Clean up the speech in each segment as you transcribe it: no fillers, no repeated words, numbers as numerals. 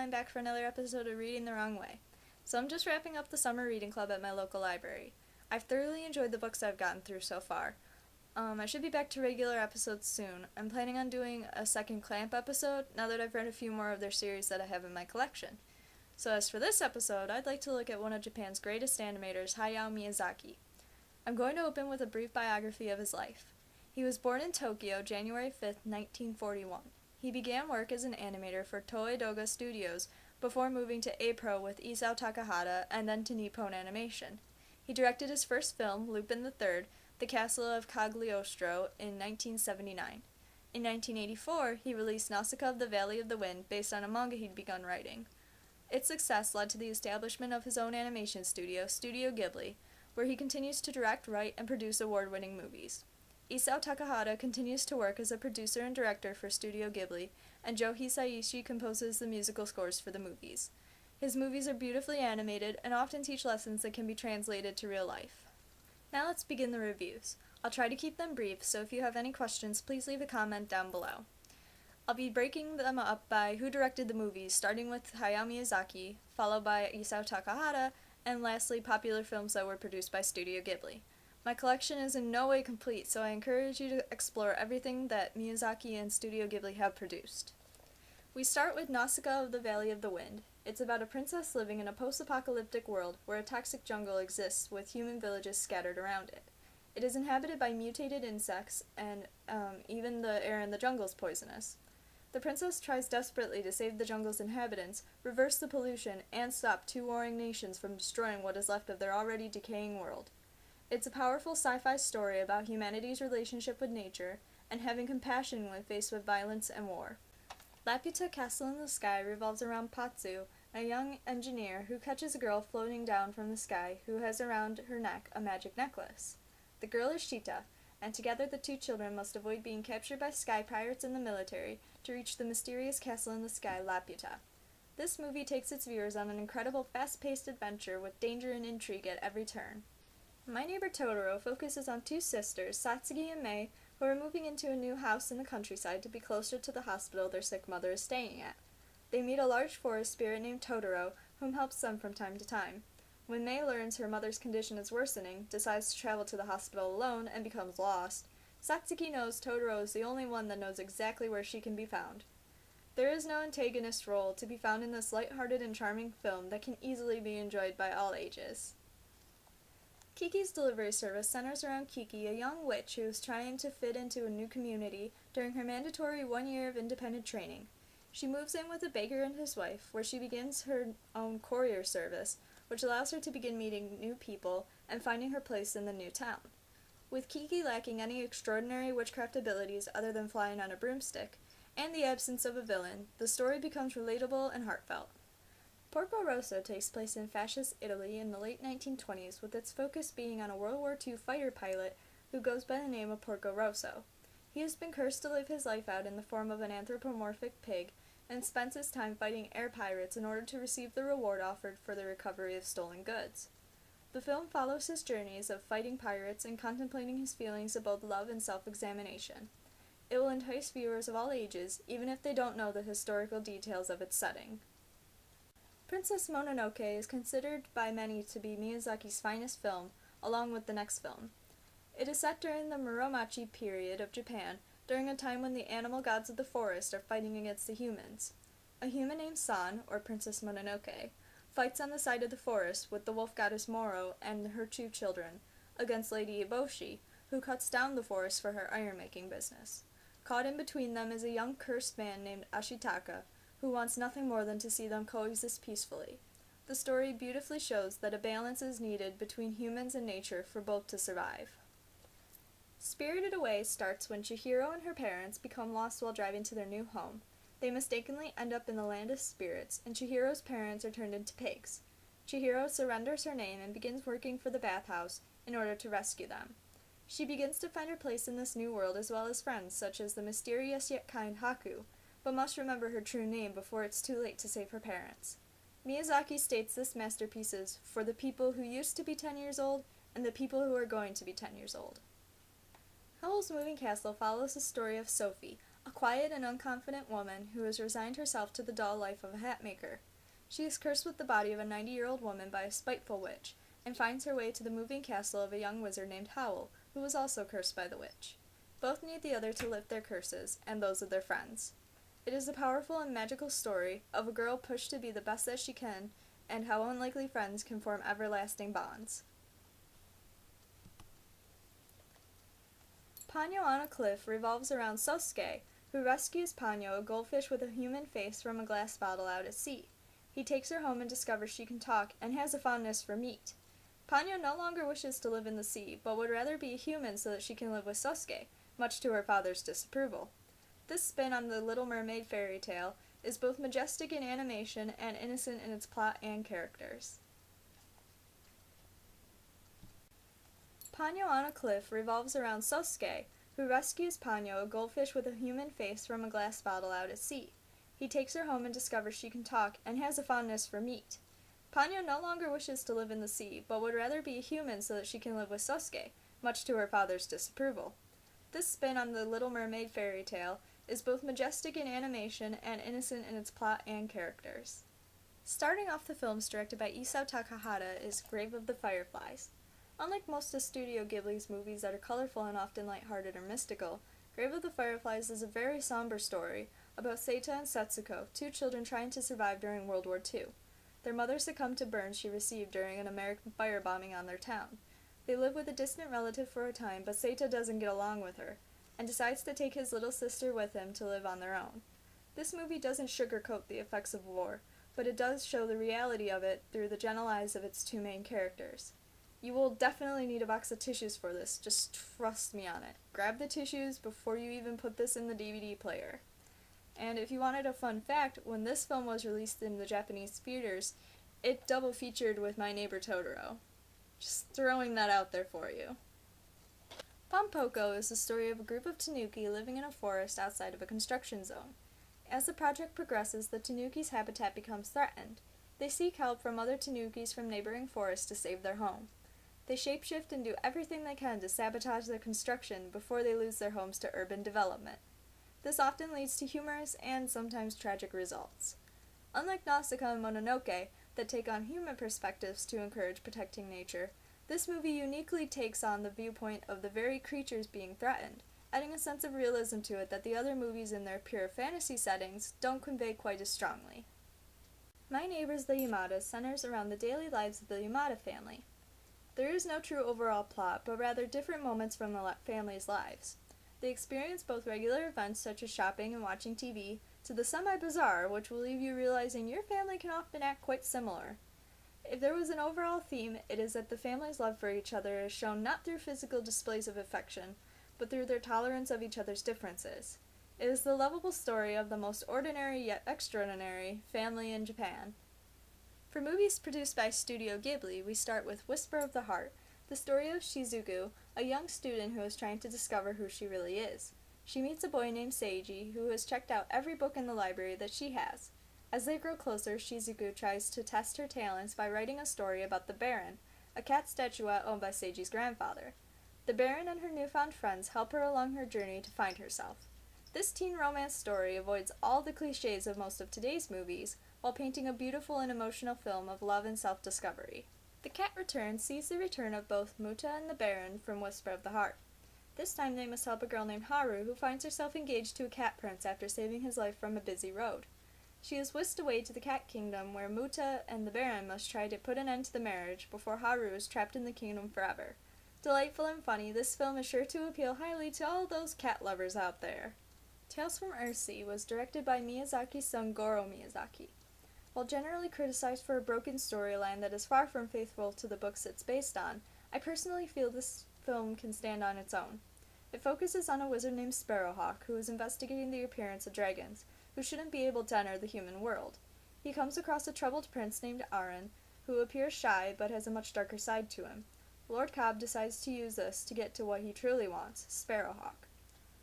I'm back for another episode of Reading the Wrong Way. So I'm just wrapping up the summer reading club at my local library. I've thoroughly enjoyed the books I've gotten through so far. I should be back to regular episodes soon. I'm planning on doing a second Clamp episode now that I've read a few more of their series that I have in my collection. So as for this episode, I'd like to look at one of Japan's greatest animators, Hayao Miyazaki. I'm going to open with a brief biography of his life. He was born in Tokyo, January 5th, 1941. He began work as an animator for Toei Doga Studios before moving to A-Pro with Isao Takahata and then to Nippon Animation. He directed his first film, Lupin III, The Castle of Cagliostro, in 1979. In 1984, he released Nausicaa of the Valley of the Wind based on a manga he'd begun writing. Its success led to the establishment of his own animation studio, Studio Ghibli, where he continues to direct, write, and produce award-winning movies. Isao Takahata continues to work as a producer and director for Studio Ghibli, and Joe Hisaishi composes the musical scores for the movies. His movies are beautifully animated and often teach lessons that can be translated to real life. Now let's begin the reviews. I'll try to keep them brief, so if you have any questions, please leave a comment down below. I'll be breaking them up by who directed the movies, starting with Hayao Miyazaki, followed by Isao Takahata, and lastly, popular films that were produced by Studio Ghibli. My collection is in no way complete, so I encourage you to explore everything that Miyazaki and Studio Ghibli have produced. We start with Nausicaa of the Valley of the Wind. It's about a princess living in a post-apocalyptic world where a toxic jungle exists with human villages scattered around it. It is inhabited by mutated insects, and even the air in the jungle is poisonous. The princess tries desperately to save the jungle's inhabitants, reverse the pollution, and stop two warring nations from destroying what is left of their already decaying world. It's a powerful sci-fi story about humanity's relationship with nature and having compassion when faced with violence and war. Laputa Castle in the Sky revolves around Patsu, a young engineer who catches a girl floating down from the sky who has around her neck a magic necklace. The girl is Shita, and together the two children must avoid being captured by sky pirates and the military to reach the mysterious castle in the sky, Laputa. This movie takes its viewers on an incredible fast-paced adventure with danger and intrigue at every turn. My Neighbor Totoro focuses on two sisters, Satsuki and Mei, who are moving into a new house in the countryside to be closer to the hospital their sick mother is staying at. They meet a large forest spirit named Totoro, whom helps them from time to time. When Mei learns her mother's condition is worsening, decides to travel to the hospital alone, and becomes lost, Satsuki knows Totoro is the only one that knows exactly where she can be found. There is no antagonist role to be found in this light-hearted and charming film that can easily be enjoyed by all ages. Kikis delivery service centers around Kiki, a young witch who is trying to fit into a new community during her mandatory 1 year of independent training. She moves in with a baker and his wife, where she begins her own courier service, which allows her to begin meeting new people and finding her place in the new town. With Kiki lacking any extraordinary witchcraft abilities other than flying on a broomstick, and the absence of a villain, the story becomes relatable and heartfelt. Porco Rosso takes place in fascist Italy in the late 1920s, with its focus being on a World War II fighter pilot who goes by the name of Porco Rosso. He has been cursed to live his life out in the form of an anthropomorphic pig, and spends his time fighting air pirates in order to receive the reward offered for the recovery of stolen goods. The film follows his journeys of fighting pirates and contemplating his feelings of both love and self-examination. It will entice viewers of all ages, even if they don't know the historical details of its setting. Princess Mononoke is considered by many to be Miyazaki's finest film, along with the next film. It is set during the Muromachi period of Japan, during a time when the animal gods of the forest are fighting against the humans. A human named San, or Princess Mononoke, fights on the side of the forest with the wolf goddess Moro and her two children, against Lady Eboshi, who cuts down the forest for her iron-making business. Caught in between them is a young cursed man named Ashitaka, who wants nothing more than to see them coexist peacefully. The story beautifully shows that a balance is needed between humans and nature for both to survive. Spirited Away starts when Chihiro and her parents become lost while driving to their new home. They mistakenly end up in the land of spirits, and Chihiro's parents are turned into pigs. Chihiro surrenders her name and begins working for the bathhouse in order to rescue them. She begins to find her place in this new world as well as friends such as the mysterious yet kind Haku, but must remember her true name before it's too late to save her parents. Miyazaki states this masterpiece is for the people who used to be 10 years old and the people who are going to be 10 years old. Howls Moving Castle follows the story of Sophie, a quiet and unconfident woman who has resigned herself to the dull life of a hat maker. She is cursed with the body of a 90-year-old woman by a spiteful witch, and finds her way to the moving castle of a young wizard named Howl, who was also cursed by the witch. Both need the other to lift their curses, and those of their friends. It is a powerful and magical story of a girl pushed to be the best that she can, and how unlikely friends can form everlasting bonds. Ponyo on a Cliff revolves around Sosuke, who rescues Ponyo, a goldfish with a human face, from a glass bottle out at sea. He takes her home and discovers she can talk and has a fondness for meat. Ponyo no longer wishes to live in the sea, but would rather be a human so that she can live with Sosuke, much to her father's disapproval. This spin on the Little Mermaid fairy tale is both majestic in animation and innocent in its plot and characters. Ponyo on a Cliff revolves around Sosuke, who rescues Ponyo, a goldfish with a human face, from a glass bottle out at sea. He takes her home and discovers she can talk and has a fondness for meat. Ponyo no longer wishes to live in the sea, but would rather be a human so that she can live with Sosuke, much to her father's disapproval. This spin on the Little Mermaid fairy tale is both majestic in animation and innocent in its plot and characters. Starting off the films directed by Isao Takahata is Grave of the Fireflies. Unlike most of Studio Ghibli's movies that are colorful and often lighthearted or mystical, Grave of the Fireflies is a very somber story about Seita and Setsuko, two children trying to survive during World War II. Their mother succumbed to burns she received during an American firebombing on their town. They live with a distant relative for a time, but Seita doesn't get along with her, and decides to take his little sister with him to live on their own. This movie doesn't sugarcoat the effects of war, but it does show the reality of it through the gentle eyes of its two main characters. You will definitely need a box of tissues for this, just trust me on it. Grab the tissues before you even put this in the DVD player. And if you wanted a fun fact, when this film was released in the Japanese theaters, it double featured with My Neighbor Totoro. Just throwing that out there for you. Pom Poko is the story of a group of tanuki living in a forest outside of a construction zone. As the project progresses, the tanuki's habitat becomes threatened. They seek help from other tanukis from neighboring forests to save their home. They shapeshift and do everything they can to sabotage their construction before they lose their homes to urban development. This often leads to humorous and sometimes tragic results. Unlike Nausicaa and Mononoke, that take on human perspectives to encourage protecting nature, this movie uniquely takes on the viewpoint of the very creatures being threatened, adding a sense of realism to it that the other movies in their pure fantasy settings don't convey quite as strongly. My Neighbours the Yamada centers around the daily lives of the Yamada family. There is no true overall plot, but rather different moments from the family's lives. They experience both regular events such as shopping and watching TV, to the semi-bizarre, which will leave you realizing your family can often act quite similar. If there was an overall theme, it is that the family's love for each other is shown not through physical displays of affection, but through their tolerance of each other's differences. It is the lovable story of the most ordinary yet extraordinary family in Japan. For movies produced by Studio Ghibli, we start with Whisper of the Heart, the story of Shizuku, a young student who is trying to discover who she really is. She meets a boy named Seiji, who has checked out every book in the library that she has. As they grow closer, Shizuku tries to test her talents by writing a story about the Baron, a cat statuette owned by Seiji's grandfather. The Baron and her newfound friends help her along her journey to find herself. This teen romance story avoids all the cliches of most of today's movies, while painting a beautiful and emotional film of love and self-discovery. The Cat Return sees the return of both Muta and the Baron from Whisper of the Heart. This time they must help a girl named Haru who finds herself engaged to a cat prince after saving his life from a busy road. She is whisked away to the Cat Kingdom where Muta and the Baron must try to put an end to the marriage before Haru is trapped in the kingdom forever. Delightful and funny, this film is sure to appeal highly to all those cat lovers out there. Tales from Earthsea was directed by Miyazaki's son Goro Miyazaki. While generally criticized for a broken storyline that is far from faithful to the books it's based on, I personally feel this film can stand on its own. It focuses on a wizard named Sparrowhawk who is investigating the appearance of dragons, who shouldn't be able to enter the human world. He comes across a troubled prince named Aron, who appears shy but has a much darker side to him. Lord Cobb decides to use this to get to what he truly wants, Sparrowhawk.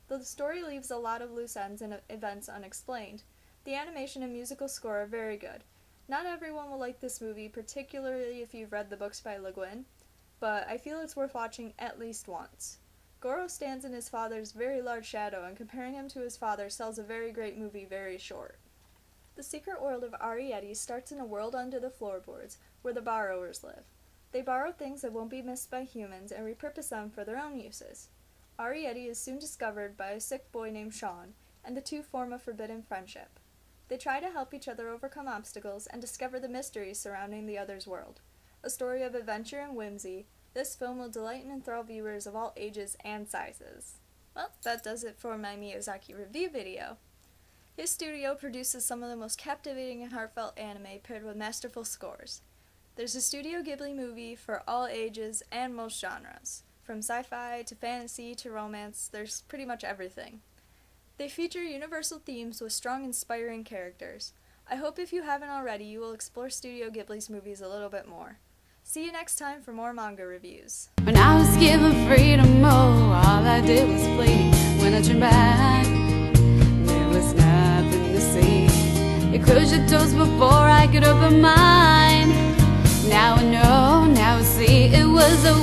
Though the story leaves a lot of loose ends and events unexplained, the animation and musical score are very good. Not everyone will like this movie, particularly if you've read the books by Le Guin, but I feel it's worth watching at least once. Goro stands in his father's very large shadow, and comparing him to his father sells a very great movie very short. The secret world of Arrietty starts in a world under the floorboards, where the borrowers live. They borrow things that won't be missed by humans and repurpose them for their own uses. Arrietty is soon discovered by a sick boy named Sean, and the two form a forbidden friendship. They try to help each other overcome obstacles and discover the mysteries surrounding the other's world. A story of adventure and whimsy, this film will delight and enthrall viewers of all ages and sizes. Well, that does it for my Miyazaki review video. His studio produces some of the most captivating and heartfelt anime paired with masterful scores. There's a Studio Ghibli movie for all ages and most genres. From sci-fi to fantasy to romance, there's pretty much everything. They feature universal themes with strong, inspiring characters. I hope if you haven't already, you will explore Studio Ghibli's movies a little bit more. See you next time for more manga reviews. When I was given freedom, all I did was play. When I turned back, there was nothing to see. You closed your doors before I could open mine. Now I know, now I see, it was a